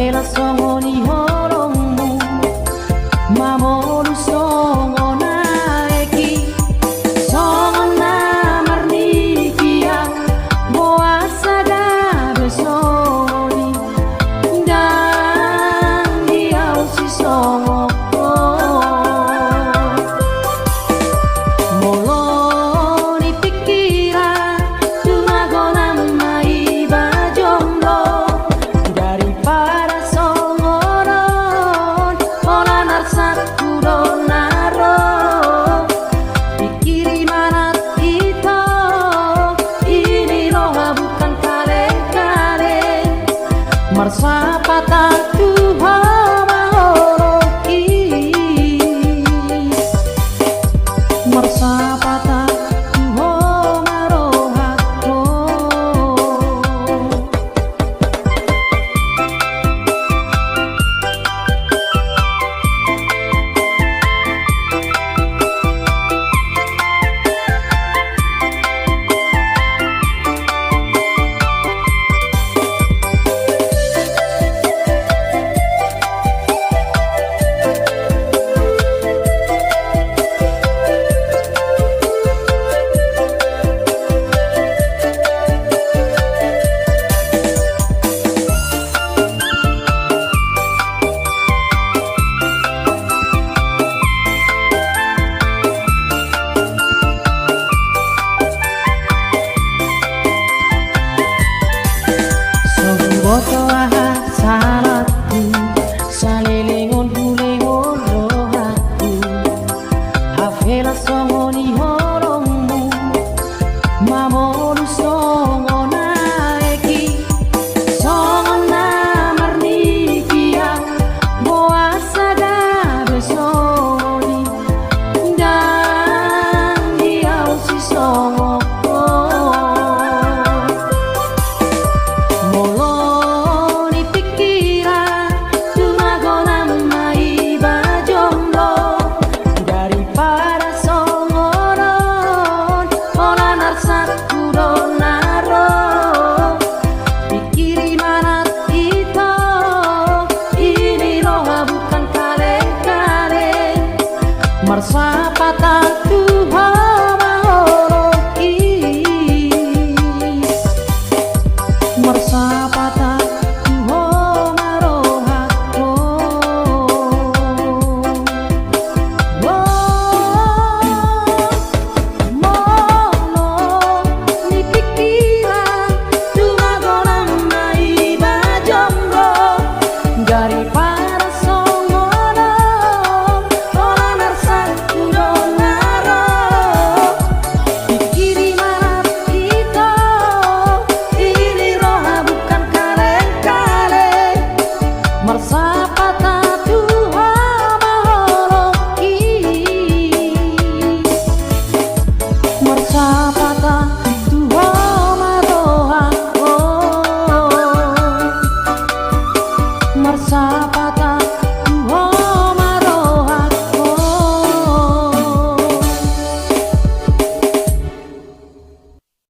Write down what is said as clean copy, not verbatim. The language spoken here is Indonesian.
Avela songo ni horomu Mamoru songo na eki Songo na marni kia Boa saga besongo ni Dan diau si songo Molo ni pikiran Cuma gona mai bajomblo Daripada songoron Ola narsak kudo naro Pikiri manat itu Ini roha bukan kaleng-kaleng Marsa patah Tuhan mahoroki Marsa patah Tuhan marohako Boto aha salatu Salilingon hulengon rohaku Avela songo ni horomu Mamoru songo na eki Songo na marni kia Boa saga besongo ni Dan diau si songo Molo ni pikiran Cuma gona mai bajomblo Daripada songoron Ola narsak kudo naro Pikiri manat itu Ini roha bukan kaleng-kaleng Marsa